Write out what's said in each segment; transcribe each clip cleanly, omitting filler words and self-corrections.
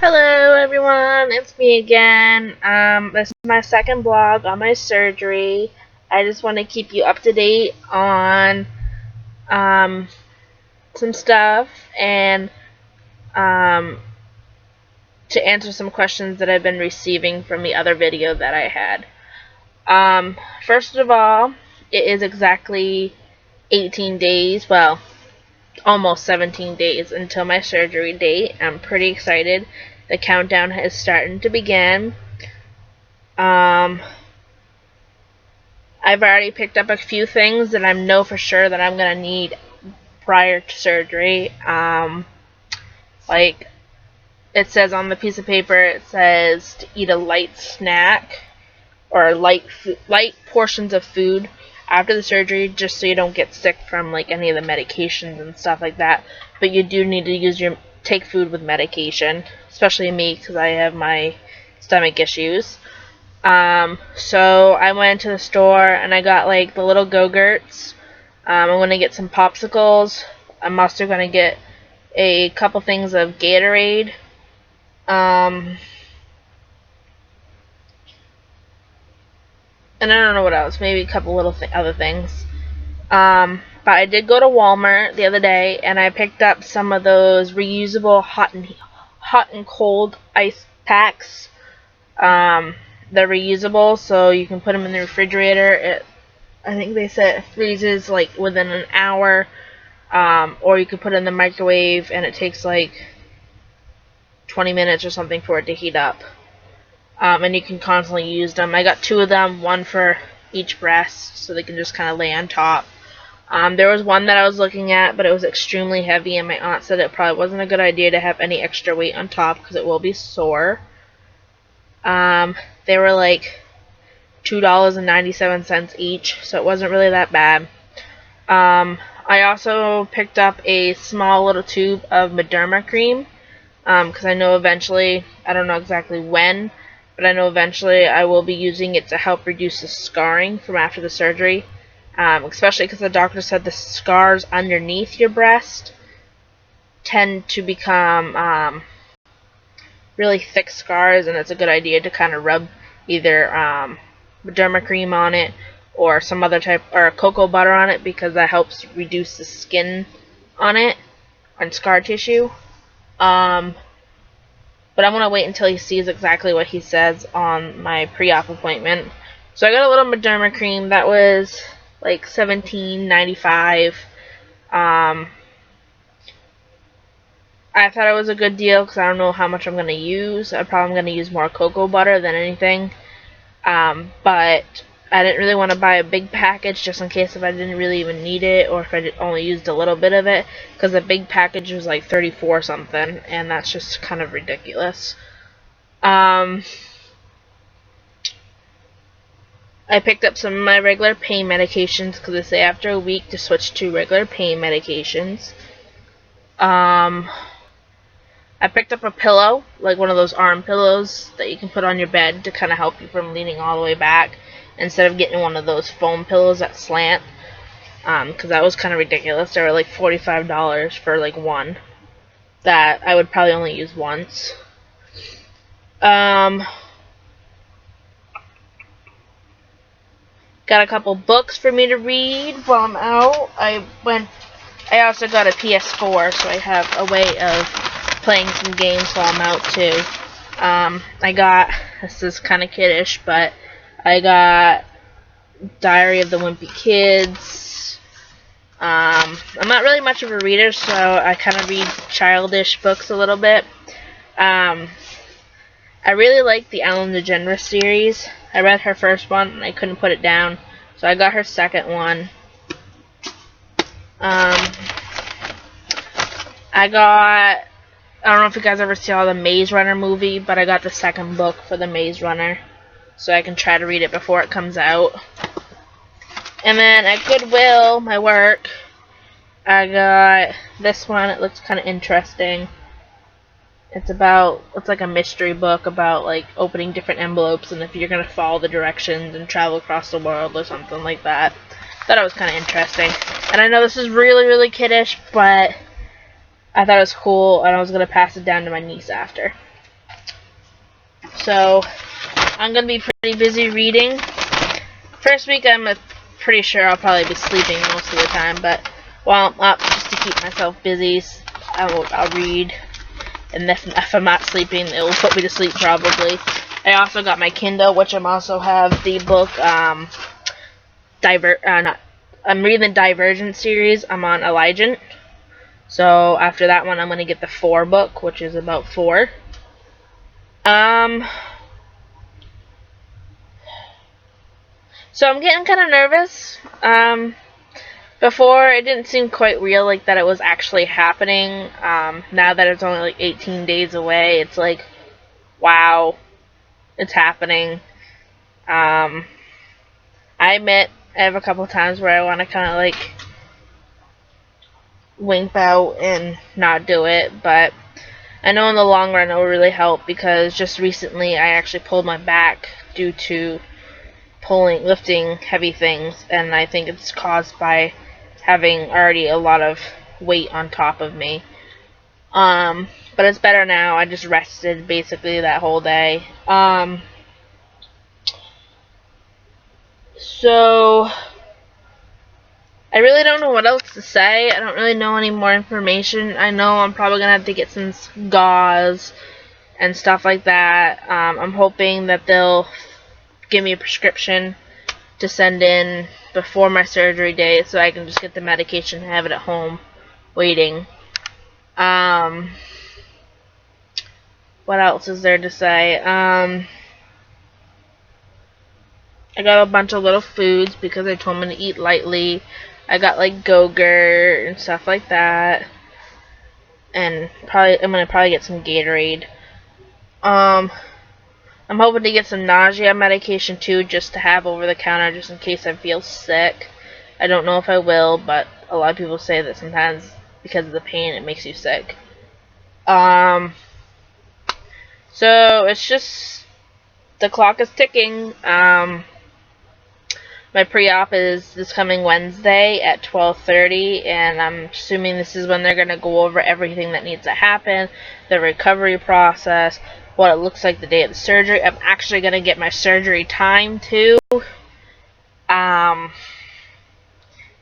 Hello everyone, it's me again. This is my second vlog on my surgery. I just want to keep you up to date on some stuff and um, to answer some questions that I've been receiving from the other video that I had. First of all, it is exactly 18 days, well, almost 17 days until my surgery date. I'm pretty excited. The countdown is starting to begin. I've already picked up a few things that I know for sure that I'm gonna need prior to surgery. Like it says on the piece of paper, it says to eat a light snack or light portions of food after the surgery, just so you don't get sick from like any of the medications and stuff like that. But you do need to take food with medication, especially me because I have my stomach issues. So I went to the store and I got like the little Go-Gurts. I'm gonna get some popsicles. I'm also gonna get a couple things of Gatorade. And I don't know what else. Maybe a couple little other things. But I did go to Walmart the other day and I picked up some of those reusable hot and cold ice packs. They're reusable, so you can put them in the refrigerator. I think they said it freezes like within an hour, or you could put it in the microwave and it takes like 20 minutes or something for it to heat up. And you can constantly use them. I got 2 of them, one for each breast, so they can just kind of lay on top. There was one that I was looking at, but it was extremely heavy, and my aunt said it probably wasn't a good idea to have any extra weight on top because it will be sore. They were like $2.97 each, so it wasn't really that bad. I also picked up a small little tube of Mederma cream, because I know eventually, I don't know exactly when, but I know eventually I will be using it to help reduce the scarring from after the surgery, especially because the doctor said the scars underneath your breast tend to become really thick scars, and it's a good idea to kind of rub either Mederma cream on it or some other type, or cocoa butter on it, because that helps reduce the skin on it, on scar tissue. But I'm going to wait until he sees exactly what he says on my pre-op appointment. So I got a little Mederma cream that was like $17.95. I thought it was a good deal because I don't know how much I'm going to use. I'm probably going to use more cocoa butter than anything. But I didn't really want to buy a big package just in case if I didn't really even need it, or if I only used a little bit of it, because the big package was like 34 something, and that's just kind of ridiculous. I picked up some of my regular pain medications because they say after a week to switch to regular pain medications. I picked up a pillow, like one of those arm pillows that you can put on your bed to kind of help you from leaning all the way back, instead of getting one of those foam pillows that slant, because that was kind of ridiculous. They were like $45 for like one that I would probably only use once. Got a couple books for me to read while I'm out. I also got a PS4, so I have a way of playing some games while I'm out too. This is kind of kiddish, but I got Diary of the Wimpy Kids. I'm not really much of a reader, so I kind of read childish books a little bit. I really like the Ellen DeGeneres series. I read her first one and I couldn't put it down, so I got her second one. I don't know if you guys ever saw the Maze Runner movie, but I got the second book for the Maze Runner, so I can try to read it before it comes out. And then at Goodwill, my work, I got this one. It looks kind of interesting. It's like a mystery book about like opening different envelopes and if you're going to follow the directions and travel across the world or something like that. Thought it was kind of interesting. And I know this is really, really kiddish, but I thought it was cool, and I was going to pass it down to my niece after. So I'm going to be pretty busy reading. First week I'm pretty sure I'll probably be sleeping most of the time, but while I'm up, just to keep myself busy, I'll read. And if I'm not sleeping, it will put me to sleep probably. I also got my Kindle, which I'm also have the book, I'm reading the Divergent series. I'm on Allegiant. So after that one, I'm going to get the 4 book, which is about 4. So I'm getting kind of nervous. Before, it didn't seem quite real, like that it was actually happening. Now that it's only like 18 days away, it's like, wow, it's happening. I admit, I have a couple times where I want to kind of like wimp out and not do it, but I know in the long run it will really help, because just recently I actually pulled my back due to lifting heavy things, and I think it's caused by having already a lot of weight on top of me. But it's better now. I just rested basically that whole day. So I really don't know what else to say. I don't really know any more information. I know I'm probably gonna have to get some gauze and stuff like that. I'm hoping that they'll give me a prescription to send in before my surgery date, so I can just get the medication and have it at home waiting. What else is there to say? I got a bunch of little foods because they told me to eat lightly. I got like Go-Gurt and stuff like that, and I'm gonna probably get some Gatorade. I'm hoping to get some nausea medication too, just to have over the counter, just in case I feel sick. I don't know if I will, but a lot of people say that sometimes because of the pain it makes you sick. So it's just, the clock is ticking. My pre-op is this coming Wednesday at 12:30, and I'm assuming this is when they're going to go over everything that needs to happen, the recovery process, what it looks like the day of the surgery. I'm actually going to get my surgery time too.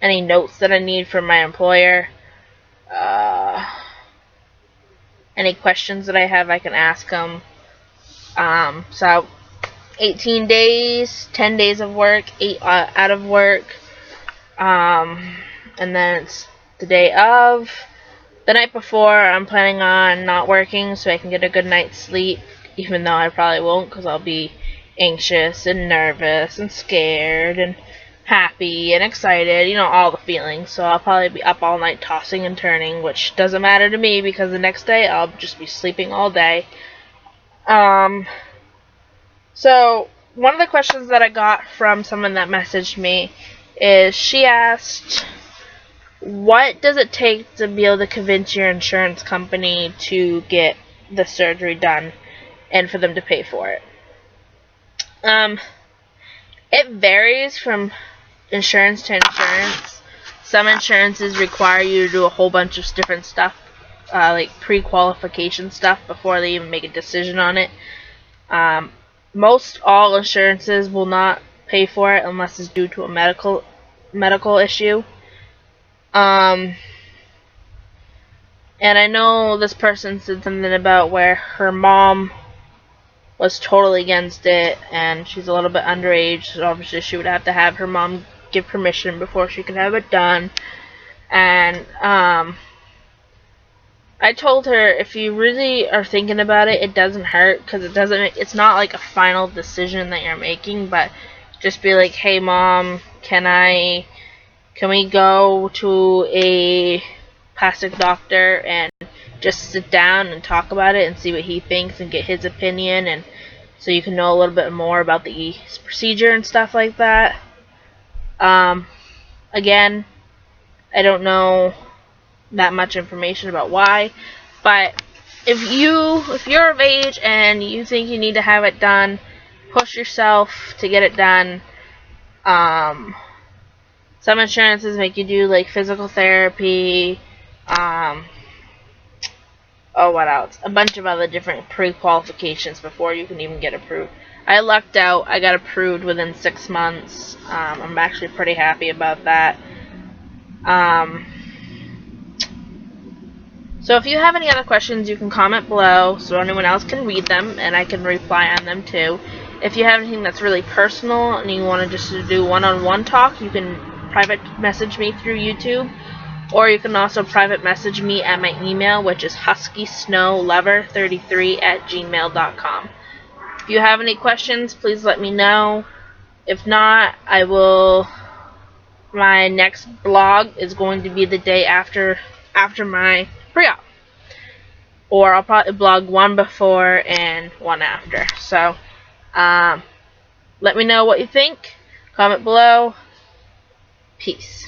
Any notes that I need from my employer. Any questions that I have, I can ask them. So 18 days, 10 days of work, 8 out of work. And then it's the day of. The night before, I'm planning on not working so I can get a good night's sleep, even though I probably won't, because I'll be anxious and nervous and scared and happy and excited, you know, all the feelings. So I'll probably be up all night tossing and turning, which doesn't matter to me because the next day I'll just be sleeping all day. So one of the questions that I got from someone that messaged me is, she asked, what does it take to be able to convince your insurance company to get the surgery done and for them to pay for it? It varies from insurance to insurance. Some insurances require you to do a whole bunch of different stuff, like pre-qualification stuff, before they even make a decision on it. Most all insurances will not pay for it unless it's due to a medical issue. And I know this person said something about where her mom was totally against it, and she's a little bit underage, so obviously she would have to have her mom give permission before she could have it done. And I told her, if you really are thinking about it, it doesn't hurt, because it's not like a final decision that you're making, but just be like, hey mom, can we go to a plastic doctor and just sit down and talk about it and see what he thinks and get his opinion, and so you can know a little bit more about the procedure and stuff like that. Again, I don't know that much information about why, but if you're of age and you think you need to have it done, push yourself to get it done. Some insurances make you do like physical therapy, oh, what else? A bunch of other different pre-qualifications before you can even get approved. I lucked out. I got approved within 6 months. I'm actually pretty happy about that. So if you have any other questions, you can comment below so anyone else can read them and I can reply on them too. If you have anything that's really personal and you want to just do one-on-one talk, you can private message me through YouTube, or you can also private message me at my email, which is huskysnowlover33@gmail.com. If you have any questions, please let me know. If not, my next blog is going to be the day after my pre-op. Or I'll probably blog one before and one after. So, let me know what you think. Comment below. Peace.